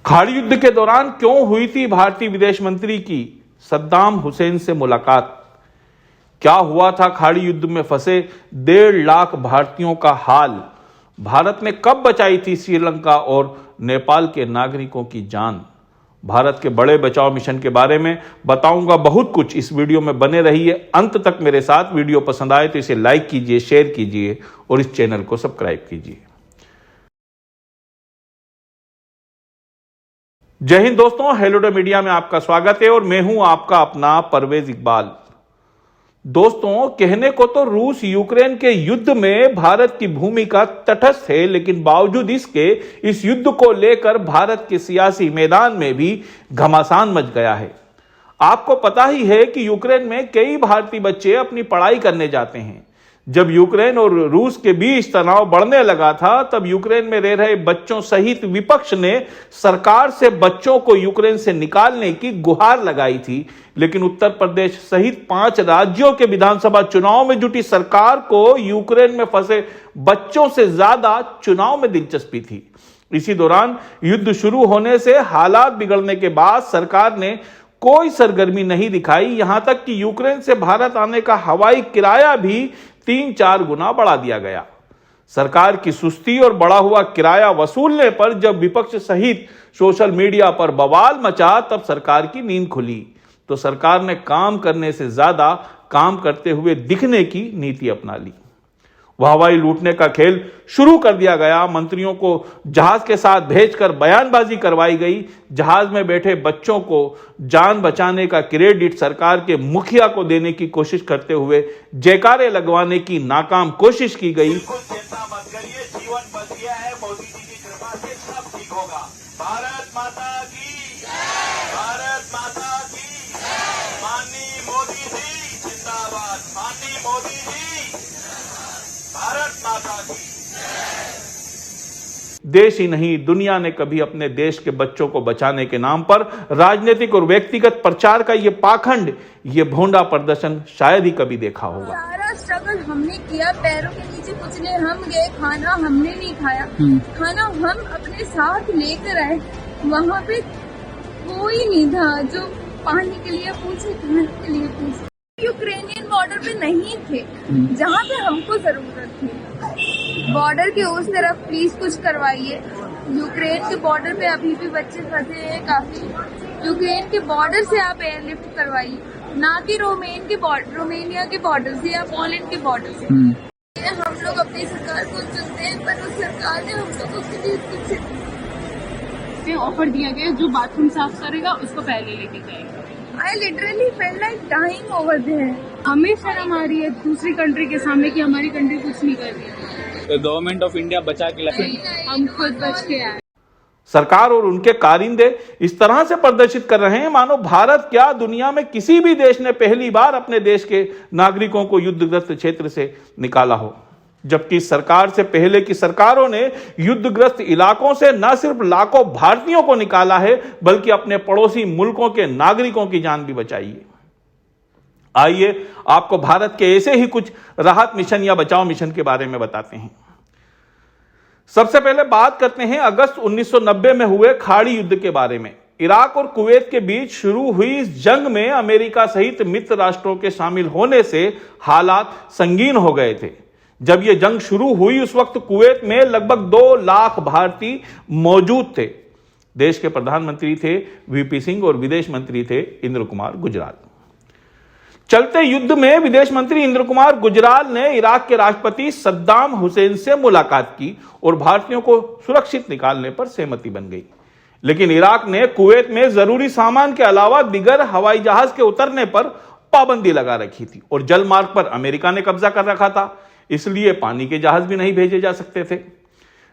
खाड़ी युद्ध के दौरान क्यों हुई थी भारतीय विदेश मंत्री की सद्दाम हुसैन से मुलाकात? क्या हुआ था खाड़ी युद्ध में फंसे 1.5 लाख भारतीयों का हाल? भारत ने कब बचाई थी श्रीलंका और नेपाल के नागरिकों की जान? भारत के बड़े बचाव मिशन के बारे में बताऊंगा बहुत कुछ। इस वीडियो में बने रहिए अंत तक मेरे साथ। वीडियो पसंद आए तो इसे लाइक कीजिए, शेयर कीजिए और इस चैनल को सब्सक्राइब कीजिए। जय हिंद दोस्तों, हेलो डे मीडिया में आपका स्वागत है और मैं हूं आपका अपना परवेज इकबाल। दोस्तों, कहने को तो रूस यूक्रेन के युद्ध में भारत की भूमिका तटस्थ है, लेकिन बावजूद इसके इस युद्ध को लेकर भारत के सियासी मैदान में भी घमासान मच गया है। आपको पता ही है कि यूक्रेन में कई भारतीय बच्चे अपनी पढ़ाई करने जाते हैं। जब यूक्रेन और रूस के बीच तनाव बढ़ने लगा था, तब यूक्रेन में रह रहे बच्चों सहित विपक्ष ने सरकार से बच्चों को यूक्रेन से निकालने की गुहार लगाई थी। लेकिन उत्तर प्रदेश सहित 5 राज्यों के विधानसभा चुनाव में जुटी सरकार को यूक्रेन में फंसे बच्चों से ज्यादा चुनाव में दिलचस्पी थी। इसी दौरान युद्ध शुरू होने से हालात बिगड़ने के बाद सरकार ने कोई सरगर्मी नहीं दिखाई। यहां तक कि यूक्रेन से भारत आने का हवाई किराया भी 3-4 गुना बढ़ा दिया गया। सरकार की सुस्ती और बढ़ा हुआ किराया वसूलने पर जब विपक्ष सहित सोशल मीडिया पर बवाल मचा, तब सरकार की नींद खुली। तो सरकार ने काम करने से ज्यादा काम करते हुए दिखने की नीति अपना ली। वह हवाई लूटने का खेल शुरू कर दिया गया। मंत्रियों को जहाज के साथ भेजकर बयानबाजी करवाई गई। जहाज में बैठे बच्चों को जान बचाने का क्रेडिट सरकार के मुखिया को देने की कोशिश करते हुए जयकारे लगवाने की नाकाम कोशिश की गई। चिंता मत करिए, जीवन बच गया है, मोदी जी की कृपा से सब ठीक होगा। भारत माता की जय, भारत माता की जय। माननीय मोदी जी जिंदाबाद, माननीय मोदी जी, भारत माता की। देश ही नहीं, दुनिया ने कभी अपने देश के बच्चों को बचाने के नाम पर राजनीतिक और व्यक्तिगत प्रचार का ये पाखंड, ये भोंडा प्रदर्शन शायद ही कभी देखा होगा। सारा स्ट्रगल हमने किया, पैरों के नीचे कुचले हम गए, खाना हमने नहीं खाया, खाना हम अपने साथ लेकर आए। वहाँ पे कोई नहीं था जो पानी के लिए पूछे, खाने के लिए पूछे। यूक्रेनियन बॉर्डर पे नहीं थे जहाँ पे हमको जरूरत थी। बॉर्डर के उस तरफ प्लीज कुछ करवाइए। यूक्रेन के बॉर्डर पे अभी भी बच्चे फंसे हैं काफी। यूक्रेन के बॉर्डर से आप एयरलिफ्ट करवाइए, ना कि रोमेनिया के बॉर्डर से या पोलैंड के बॉर्डर से। हम लोग अपनी सरकार को चुनते हैं, पर उस सरकार ने हम लोगों के लिए कुछ ऑफर दिया गया, जो बाथरूम साफ करेगा उसको पहले लेके जाएगा। I literally felt like dying over there. हमें शर्म आ रही है दूसरी कंट्री के सामने कि हमारी कंट्री कुछ नहीं कर रही है। तो गवर्नमेंट ऑफ इंडिया बचा के लाए, हम खुद बच के आए। सरकार और उनके कारिंदे इस तरह से प्रदर्शित कर रहे हैं मानो भारत क्या, दुनिया में किसी भी देश ने पहली बार अपने देश के नागरिकों को युद्धग्रस्त क्षेत्र से निकाला हो। जबकि सरकार से पहले की सरकारों ने युद्धग्रस्त इलाकों से न सिर्फ लाखों भारतीयों को निकाला है, बल्कि अपने पड़ोसी मुल्कों के नागरिकों की जान भी बचाई है। आइए आपको भारत के ऐसे ही कुछ राहत मिशन या बचाव मिशन के बारे में बताते हैं। सबसे पहले बात करते हैं अगस्त 1990 में हुए खाड़ी युद्ध के बारे में। इराक और कुवैत के बीच शुरू हुई इस जंग में अमेरिका सहित मित्र राष्ट्रों के शामिल होने से हालात संगीन हो गए थे। जब यह जंग शुरू हुई, उस वक्त कुवैत में लगभग 2 लाख भारतीय मौजूद थे। देश के प्रधानमंत्री थे वीपी सिंह और विदेश मंत्री थे इंद्र कुमार गुजराल। चलते युद्ध में विदेश मंत्री इंद्र कुमार गुजराल ने इराक के राष्ट्रपति सद्दाम हुसैन से मुलाकात की और भारतीयों को सुरक्षित निकालने पर सहमति बन गई। लेकिन इराक ने कुवैत में जरूरी सामान के अलावा दिगर हवाई जहाज के उतरने पर पाबंदी लगा रखी थी और जल मार्ग पर अमेरिका ने कब्जा कर रखा था, इसलिए पानी के जहाज भी नहीं भेजे जा सकते थे।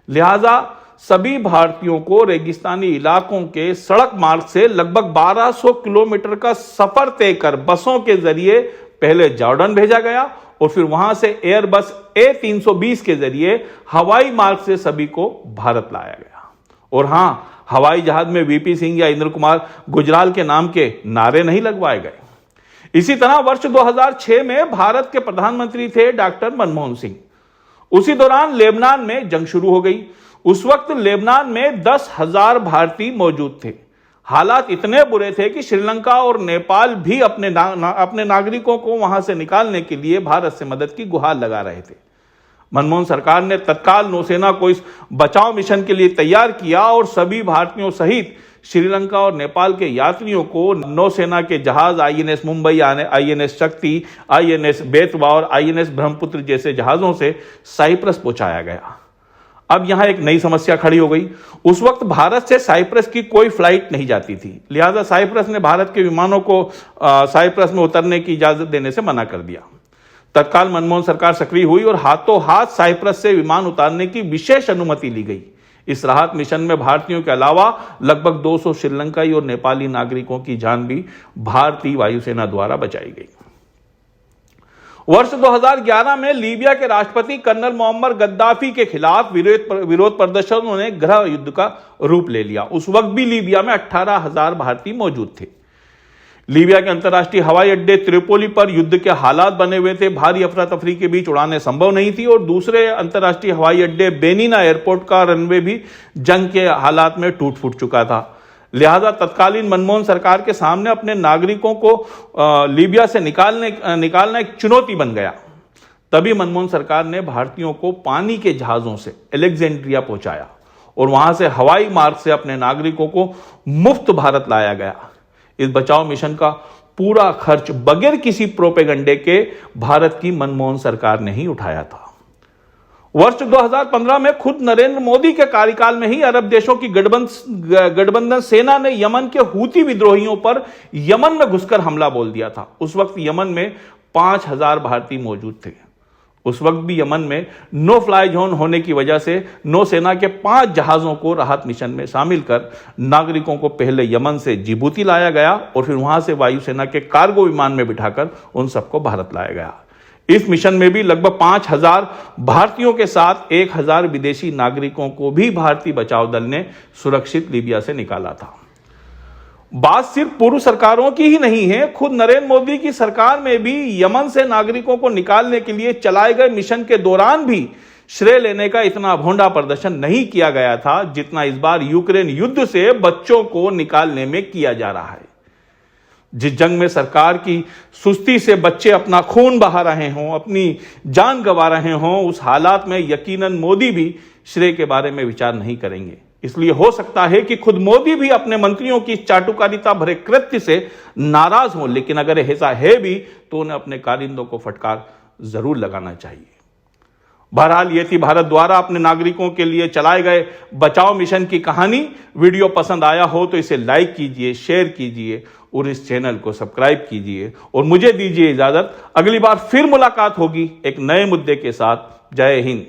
लिहाजा सभी भारतीयों को रेगिस्तानी इलाकों के सड़क मार्ग से लगभग 1200 किलोमीटर का सफर तय कर बसों के जरिए पहले जॉर्डन भेजा गया और फिर वहां से एयरबस A320 के जरिए हवाई मार्ग से सभी को भारत लाया गया। और हां, हवाई जहाज में वीपी सिंह या इंद्र कुमार गुजराल के नाम के नारे नहीं लगवाए गए। इसी तरह वर्ष 2006 में भारत के प्रधानमंत्री थे डॉक्टर मनमोहन सिंह। उसी दौरान लेबनान में जंग शुरू हो गई। उस वक्त लेबनान में 10,000 भारतीय मौजूद थे। हालात इतने बुरे थे कि श्रीलंका और नेपाल भी अपने नागरिकों को वहां से निकालने के लिए भारत से मदद की गुहार लगा रहे थे। मनमोहन सरकार ने तत्काल नौसेना को इस बचाव मिशन के लिए तैयार किया और सभी भारतीयों सहित श्रीलंका और नेपाल के यात्रियों को नौसेना के जहाज INS मुंबई, INS शक्ति, INS बेतवा और INS ब्रह्मपुत्र जैसे जहाजों से साइप्रस पहुंचाया गया। अब यहां एक नई समस्या खड़ी हो गई। उस वक्त भारत से साइप्रस की कोई फ्लाइट नहीं जाती थी, लिहाजा साइप्रस ने भारत के विमानों को साइप्रस में उतरने की इजाजत देने से मना कर दिया। तत्काल मनमोहन सरकार सक्रिय हुई और हाथों हाथ साइप्रस से विमान उतारने की विशेष अनुमति ली गई। इस राहत मिशन में भारतीयों के अलावा लगभग 200 श्रीलंकाई और नेपाली नागरिकों की जान भी भारतीय वायुसेना द्वारा बचाई गई। वर्ष 2011 में लीबिया के राष्ट्रपति कर्नल मोअम्मर गद्दाफी के खिलाफ विरोध प्रदर्शनों ने गृह युद्ध का रूप ले लिया। उस वक्त भी लीबिया में 18,000 भारतीय मौजूद थे। लीबिया के अंतर्राष्ट्रीय हवाई अड्डे त्रिपोली पर युद्ध के हालात बने हुए थे, भारी अफरा तफरी के बीच उड़ानें संभव नहीं थी और दूसरे अंतर्राष्ट्रीय हवाई अड्डे बेनीना एयरपोर्ट का रनवे भी जंग के हालात में टूट फूट चुका था। लिहाजा तत्कालीन मनमोहन सरकार के सामने अपने नागरिकों को लीबिया से निकालना एक चुनौती बन गया। तभी मनमोहन सरकार ने भारतीयों को पानी के जहाजों से अलेक्जेंड्रिया पहुंचाया और वहां से हवाई मार्ग से अपने नागरिकों को मुफ्त भारत लाया गया। इस बचाव मिशन का पूरा खर्च बगैर किसी प्रोपेगंडे के भारत की मनमोहन सरकार ने ही उठाया था। वर्ष 2015 में खुद नरेंद्र मोदी के कार्यकाल में ही अरब देशों की गठबंधन सेना ने यमन के हूती विद्रोहियों पर यमन में घुसकर हमला बोल दिया था। उस वक्त यमन में 5,000 भारतीय मौजूद थे। उस वक्त भी यमन में नो फ्लाई जोन होने की वजह से नौसेना के 5 जहाजों को राहत मिशन में शामिल कर नागरिकों को पहले यमन से जिबूती लाया गया और फिर वहां से वायुसेना के कार्गो विमान में बिठाकर उन सबको भारत लाया गया। इस मिशन में भी लगभग 5,000 भारतीयों के साथ 1,000 विदेशी नागरिकों को भी भारतीय बचाव दल ने सुरक्षित लीबिया से निकाला था। बात सिर्फ पूर्व सरकारों की ही नहीं है, खुद नरेंद्र मोदी की सरकार में भी यमन से नागरिकों को निकालने के लिए चलाए गए मिशन के दौरान भी श्रेय लेने का इतना भोंडा प्रदर्शन नहीं किया गया था जितना इस बार यूक्रेन युद्ध से बच्चों को निकालने में किया जा रहा है। जिस जंग में सरकार की सुस्ती से बच्चे अपना खून बहा रहे हों, अपनी जान गंवा रहे हों, उस हालात में यकीनन मोदी भी श्रेय के बारे में विचार नहीं करेंगे। इसलिए हो सकता है कि खुद मोदी भी अपने मंत्रियों की चाटुकारिता भरे कृत्य से नाराज हों, लेकिन अगर ऐसा है भी तो उन्हें अपने कारिंदों को फटकार जरूर लगाना चाहिए। बहरहाल ये थी भारत द्वारा अपने नागरिकों के लिए चलाए गए बचाव मिशन की कहानी। वीडियो पसंद आया हो तो इसे लाइक कीजिए, शेयर कीजिए और इस चैनल को सब्सक्राइब कीजिए और मुझे दीजिए इजाजत। अगली बार फिर मुलाकात होगी एक नए मुद्दे के साथ। जय हिंद।